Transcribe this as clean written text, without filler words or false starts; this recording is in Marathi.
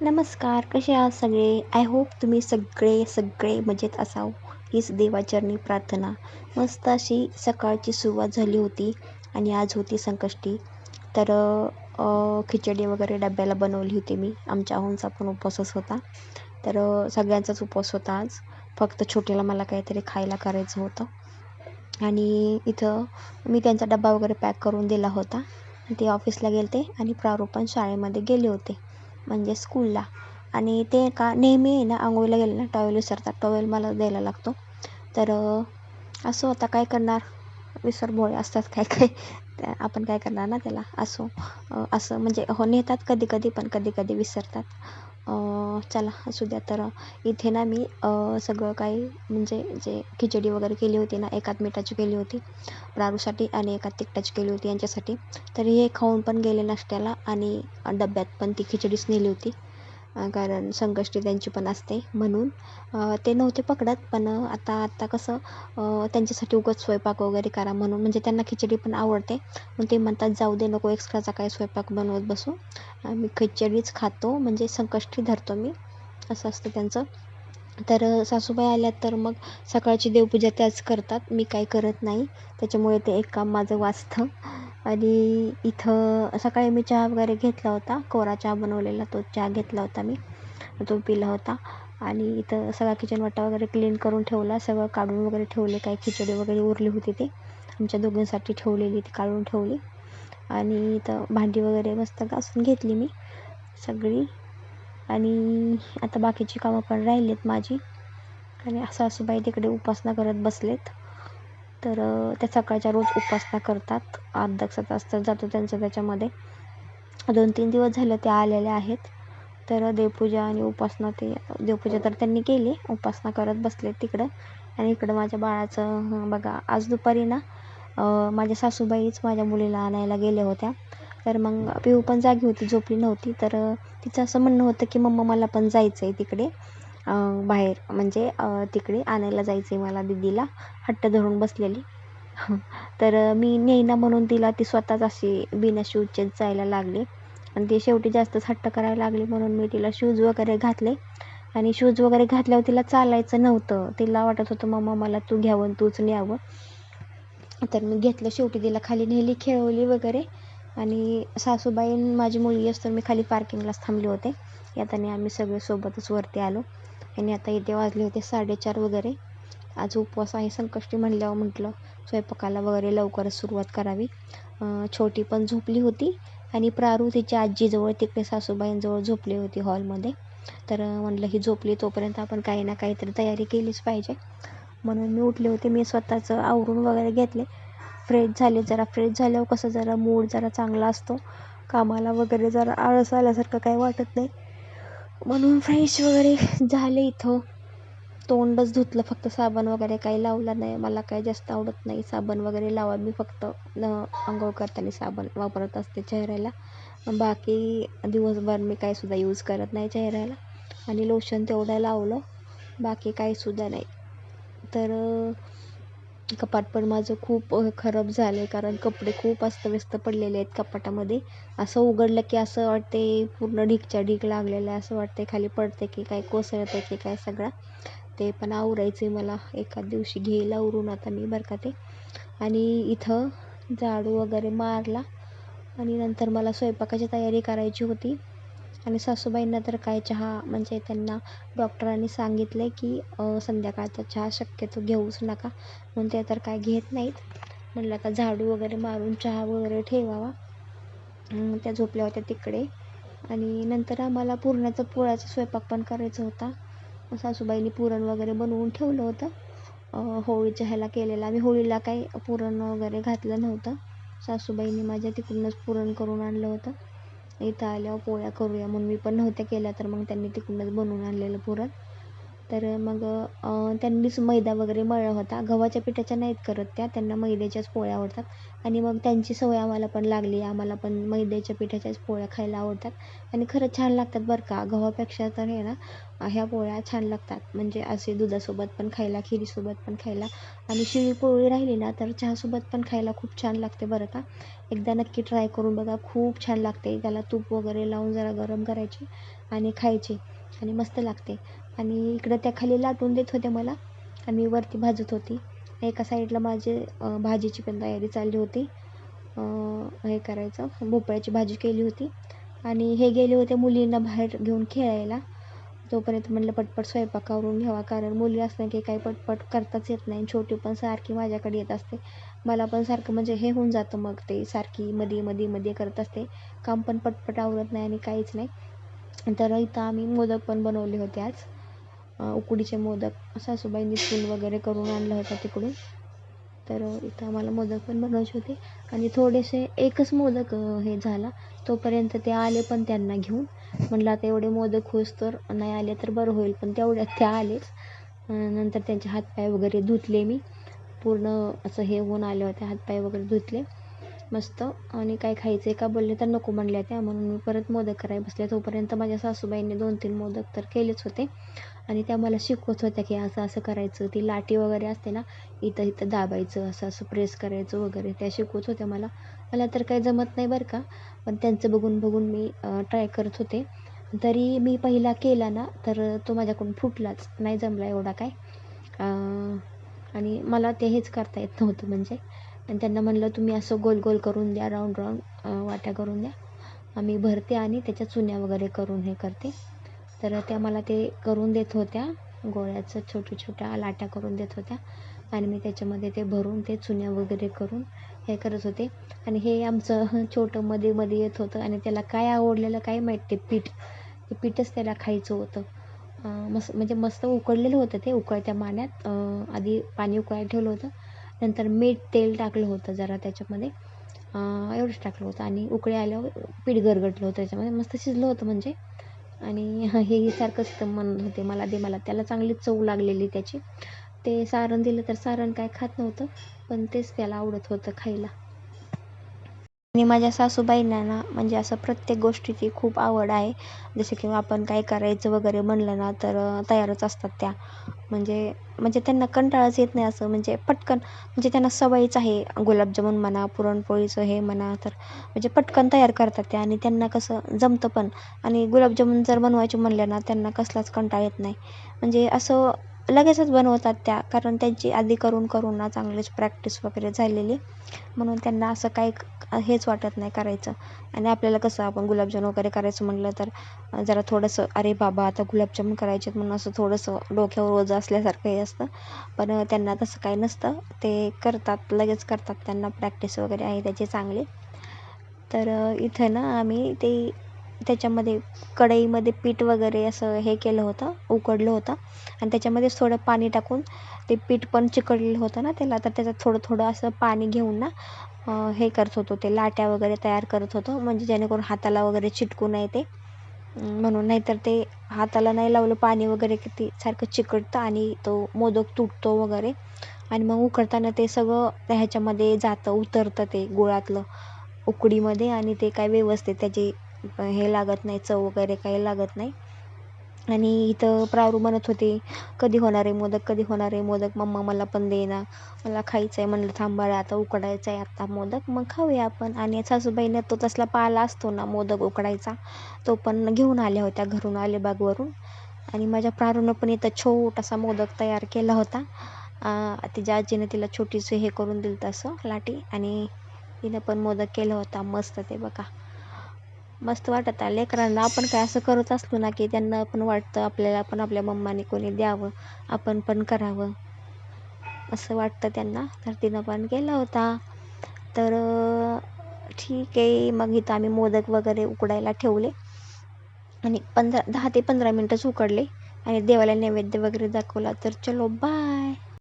नमस्कार, कसे आहात सगळे? आय होप तुम्ही सगळे मजेत असावं, हीच देवाचरणी प्रार्थना. मस्त अशी सकाळची सुरुवात झाली होती आणि आज होती संकष्टी. तर खिचडी वगैरे डब्याला बनवली होती मी. आमच्या आहोंचा पण उपवासच होता. तर सगळ्यांचाच उपवास होता आज. फक्त छोटीला मला काहीतरी खायला करायचं होतं. आणि इथं मी त्यांचा डब्बा वगैरे पॅक करून दिला होता. ते ऑफिसला गेले आणि प्रारू पण शाळेमध्ये गेले होते, म्हणजे स्कूलला. आणि ते का नेहमी आहे ना, आंघोळीला गेले ना टॉवेल विसरतात. टॉवेल मला द्यायला लागतो. तर असं होता, काय करणार, विसरभोळे असतात काय काय, आपण काय करणार ना त्याला. असं म्हणजे हो, नेतात कधी कधी, पण कधी कधी विसरतात. चला असू द्या. तर इथे ना मी सगळं काही म्हणजे जे खिचडी वगैरे केली होती ना, एकात मिठाची केली होती रारूसाठी आणि एकात तिखटाची केली होती यांच्यासाठी. तर हे खाऊन पण गेले नाश्त्याला आणि डब्यात पण ती खिचडीच नेली होती. कारण संकष्टी त्यांची पण असते म्हणून. ते नव्हते पकडत, पण आता कसं त्यांच्यासाठी उगाच स्वयंपाक वगैरे करा म्हणून, म्हणजे त्यांना खिचडी पण आवडते. पण ते म्हणतात जाऊ दे, नको एक्स्ट्राचा काय स्वयंपाक बनवत बसू, मी खिचडीच खातो, म्हणजे संकष्टी धरतो मी, असं असतं त्यांचं. तर सासूबाई आल्यात तर मग सकाळची देवपूजा त्याच करतात, मी काही करत नाही. त्याच्यामुळे ते एक काम माझं वाचतं. आणि इथं सकाळी मी चहा वगैरे घेतला होता, कोरा चहा बनवलेला, तो चहा घेतला होता मी, तो पिला होता. आणि इथं सगळा किचन वाटा वगैरे क्लीन करून ठेवला, सगळं काढून वगैरे ठेवले. काही खिचडी वगैरे उरली होती ती आमच्या दोघांसाठी ठेवलेली, ती काढून ठेवली. आणि इथं भांडी वगैरे मस्त घासून घेतली मी सगळी. आणि आता बाकीची कामं पण राहिलीत माझी. आणि सासूबाई तिकडे उपासना करत बसलेत. तर त्या सकाळच्या रोज उपासना करतात, अर्धा तास तर जातो त्यांचं त्याच्यामध्ये. 2-3 दिवस झालं त्या आलेल्या आहेत. तर देवपूजा आणि उपासना, ते देवपूजा तर त्यांनी केली, उपासना करत बसले तिकडं. आणि इकडं माझ्या बाळाचं बघा, आज दुपारी ना माझ्या सासूबाईच माझ्या मुलीला आणायला गेल्या होत्या. तर मग पिऊ पण जागी होती, झोपली नव्हती. तर तिचं असं म्हणणं होतं की मम्मा मला पण जायचं आहे तिकडे बाहेर, म्हणजे तिकडे आणायला जायचं आहे मला दीदीला, हट्ट धरून बसलेली. तर मी नेईना म्हणून तिला, ती स्वतःच अशी बिना शूजचेच जायला लागली. आणि ती शेवटी जास्तच हट्ट करायला लागली म्हणून मी तिला शूज वगैरे घातले. आणि शूज वगैरे घातल्यावर तिला चालायचं नव्हतं, तिला वाटत होतं मम्मा मला तू घ्यावं तूच न्यावं. तर मी घेतलं शेवटी, तिला खाली नेली, खेळवली वगैरे. आणि सासूबाई माझी मुलगी असतो मी खाली पार्किंगलाच थांबले होते. याताने आम्ही सगळे सोबतच वरती आलो. आणि आता इथे वाजले होते 4:30 वगैरे. आज उपवास आहे, संकष्टी म्हणल्यावर म्हटलं स्वयंपाकाला वगैरे लवकरच सुरुवात करावी. छोटी पण झोपली होती आणि प्रारू तिच्या आजीजवळ तिकडे सासूबाईंजवळ झोपली होती हॉलमध्ये. तर म्हटलं ही झोपली तोपर्यंत आपण काही ना काहीतरी तयारी केलीच पाहिजे, म्हणून मी उठले होते. मी स्वतःचं आवरून वगैरे घेतले, फ्रेश झाले. जरा फ्रेश झाल्यावर कसं जरा मूड जरा चांगला असतो, कामाला वगैरे जरा आळस आल्यासारखं काही वाटत नाही, म्हणून फ्रेश वगैरे झाले. इथं तोंडच धुतलं, फक्त साबण वगैरे काही लावला नाही, मला काही जास्त आवडत नाही साबण वगैरे लावा. मी फक्त आंघोळ करताना साबण वापरत असते चेहऱ्याला, बाकी दिवसभर मी काही सुद्धा यूज करत नाही चेहऱ्याला. आणि लोशन तेवढं लावलं, बाकी काही सुद्धा नाही. तर कपाट पण माझं खूप खराब झालं आहे, कारण कपडे खूप अस्तव्यस्त पडलेले आहेत कपाटामध्ये. असं उघडलं की असं वाटते पूर्ण ढीकच्या ढीक लागलेलं आहे, असं वाटते खाली पडते की काय, कोसळते की काय सगळं. ते पण आवरायचं आहे मला, एखाद दिवशी घेईल आवरून आता मी, बरं का ते. आणि इथं झाडू वगैरे मारला आणि नंतर मला स्वयंपाकाची तयारी करायची होती. आणि सासूबाईंना तर काय चहा, म्हणजे त्यांना डॉक्टरांनी सांगितले की संध्याकाळचा चहा शक्यतो घेऊच नका, म्हणून ते तर काय घेत नाहीत. म्हटलं आता झाडू वगैरे मारून चहा वगैरे ठेवावा. त्या झोपल्या होत्या तिकडे. आणि नंतर आम्हाला पोळ्याचा स्वयंपाक पण करायचा होता. सासूबाईंनी पुरण वगैरे बनवून ठेवलं होतं, होळीच्या ह्याला केलेलं. आम्ही होळीला काही पुरण वगैरे घातलं नव्हतं, सासूबाईंनी माझ्या तिकडूनच पुरण करून आणलं होतं. इथं आल्यावर पोळ्या करूया म्हणून मी पण नव्हत्या केल्या, तर मग त्यांनी तिकडूनच बनवून आणलेलं पुरण. तर मग त्यांनीच मैदा वगैरे मळला होता. गव्हाच्या पिठाच्या नाहीत करत त्या, त्यांना मैद्याच्याच पोळ्या आवडतात. आणि मग त्यांची सवय आम्हाला पण लागली. आम्हाला पण मैद्याच्या पिठाच्याच पोळ्या खायला आवडतात आणि खरंच छान लागतात बरं का. गव्हापेक्षा तर हे ना ह्या पोळ्या छान लागतात. म्हणजे असे दुधासोबत पण खायला, खिरीसोबत पण खायला आणि शिळी पोळी राहिली ना तर चहासोबत पण खायला खूप छान लागते बरं का. एकदा नक्की ट्राय करून बघा, खूप छान लागते. त्याला तूप वगैरे लावून जरा गरम करायचे आणि खायचे आणि मस्त लागते. आणि इकडं त्या खाली लाटून देत होत्या मला आणि वरती भाजत होती. एका साईडला माझे भाजीची पण तयारी चालली होती. हे करायचं, भोपळ्याची भाजी केली होती आणि हे गेले होते मुलींना बाहेर घेऊन खेळायला. तोपर्यंत म्हटलं पटपट स्वयंपाक करून घ्यावा, कारण मुली असल्या की काही पटपट करताच येत नाही. छोटी पण सारखी माझ्याकडे येत असते. मला पण सारखं म्हणजे हे होऊन जातं, मग ते सारखी मध्ये मध्ये मध्ये करत असते. काम पण पटपट आवरत नाही आणि काहीच नाही. तर इथं आम्ही मोदक पण बनवले होते आज. उकडीचे मोदक सासूबाईंनी चूल वगैरे करून आणलं होता तिकडून. तर इथं आम्हाला मोदक पण बनवायचे होते आणि थोडेसे एकच मोदक हे झाला. तोपर्यंत ते आले पण त्यांना घेऊन. म्हटलं आता एवढे मोदक होस तर नाही आले तर बरं होईल, पण तेवढ्यात ते आलेच. नंतर त्यांचे हातपाय वगैरे धुतले मी. पूर्ण असं हे होऊन आले होते, हातपाय वगैरे धुतले मस्त. आणि काय खायचं का बोलले तर नको म्हणल्या त्या, म्हणून मी परत मोदक करायला बसले. तोपर्यंत माझ्या सासूबाईंनी 2-3 मोदक तर केलेच होते आणि त्या मला शिकवत होत्या की असं असं करायचं. ती लाटी वगैरे असते ना, इथं इथं दाबायचं, असं असं प्रेस करायचं वगैरे, त्या शिकवत होत्या मला. मला तर काही जमत नाही बरं का, पण त्यांचं बघून बघून मी ट्राय करत होते. तरी मी पहिला केला ना तर तो माझ्याकडून फुटलाच, नाही जमला एवढा काय. आणि मला ते हेच करता येत नव्हतं म्हणजे. आणि त्यांना म्हणलं तुम्ही असं गोल गोल करून द्या, राऊंड राऊंड वाट्या करून द्या, आम्ही भरते आणि त्याच्या चुन्या वगैरे करून हे करते. तर त्या मला ते करून देत होत्या, गोळ्याचं छोट्या छोट्या लाट्या करून देत होत्या आणि मी त्याच्यामध्ये ते भरून ते चुन्या वगैरे करून हे करत होते. आणि हे आमचं छोटं मध्ये मध्ये येत होतं आणि त्याला काय आवडलेलं काय माहीत, ते पीठच त्याला खायचं होतं. मस्त म्हणजे मस्त उकडलेलं होतं ते उकळत्या पाण्यात. आधी पाणी उकळायला ठेवलं होतं, नंतर मीठ तेल टाकलं होतं जरा त्याच्यामध्ये, एवढंच टाकलं होतं आणि उकळी आल्यावर पीठ गरगटलं होतं त्याच्यामध्ये, मस्त शिजलं होतं म्हणजे. आणि हे सारखंच म्हणत होते मला दे मला, त्याला चांगली चव लागलेली त्याची. ते सारण दिलं तर सारण काय खात नव्हतं, पण तेच त्याला आवडत होतं खायला. आणि माझ्या सासूबाईंना ना म्हणजे असं प्रत्येक गोष्टीची खूप आवड आहे. जसं की आपण काय करायचं वगैरे म्हणलं ना तर तयारच असतात त्या. म्हणजे म्हणजे त्यांना कंटाळाच येत नाही, असं म्हणजे पटकन, म्हणजे त्यांना सवयीच आहे. गुलाबजामुन म्हणा, पुरणपोळीचं हे म्हणा, तर म्हणजे पटकन तयार करतात त्या आणि त्यांना कसं जमतं पण. आणि गुलाबजामुन जर बनवायचे म्हणलं ना त्यांना कसलाच कंटाळा येत नाही. म्हणजे असं लगेचच बनवतात त्या, कारण त्यांची आधी करून करून ना चांगलीच प्रॅक्टिस वगैरे झालेली, म्हणून त्यांना असं काही हेच वाटत नाही करायचं. आणि आपल्याला कसं आपण गुलाबजामुन वगैरे करायचं म्हटलं तर जरा थोडंसं अरे बाबा आता गुलाबजामुन करायचे म्हणून असं थोडंसं डोक्यावर ओझं असल्यासारखं हे असतं. पण त्यांना तसं काही नसतं, ते करतात, लगेच करतात, त्यांना प्रॅक्टिस वगैरे आहे त्याची चांगली. तर इथं ना आम्ही ते त्याच्यामध्ये कढईमध्ये पीठ वगैरे असं हे केलं होतं, उकडलं होतं आणि त्याच्यामध्येच थोडं पाणी टाकून ते पीठ पण चिकटलेलं होतं ना त्याला, तर त्याच्यात थोडं थोडं असं पाणी घेऊन ना हे करत होतो, ते लाट्या वगैरे तयार करत होतो, म्हणजे जेणेकरून हाताला वगैरे चिटकू नये ते, म्हणून. नाहीतर ते हाताला नाही लावलं पाणी वगैरे किती सारखं चिकटतं आणि तो मोदक तुटतो वगैरे. आणि मग उकडताना ते सगळं ह्याच्यामध्ये जातं, उतरतं ते गुळातलं उकडीमध्ये आणि ते काय व्यवस्थित त्याची हे लागत नाही, चव वगैरे काही लागत नाही. आणि इथं प्रारू म्हणत होते कधी होणार आहे मोदक, कधी होणार आहे मोदक मम्मा, मला पण दे ना, मला खायचं आहे. म्हणलं थांबाळा आता उकडायचं आहे आता मोदक, मग खाऊया आपण. आणि सासूबाईने तो तसला पाला असतो ना मोदक उकडायचा, तो पण घेऊन आल्या होत्या घरून अलिबागवरून. आणि माझ्या प्रारूनं पण इथं छोटासा मोदक तयार केला होता. तिच्या आजीने तिला छोटीशी हे करून दिलं तसं लाटी, आणि तिनं पण मोदक केला होता मस्त. ते बघा मस्त वाटत आहे लेकरांना. आपण काय असं करत असलो ना की त्यांना पण वाटतं आपल्याला पण आपल्या मम्माने कोणी द्यावं, आपण पण करावं असं वाटतं त्यांना. तर तिनं पण केला होता. तर ठीक आहे, मग इथं आम्ही मोदक वगैरे उकडायला ठेवले आणि 10 ते 15 मिनटंच उकडले आणि देवाला नैवेद्य वगैरे दाखवला. तर चलो बाय.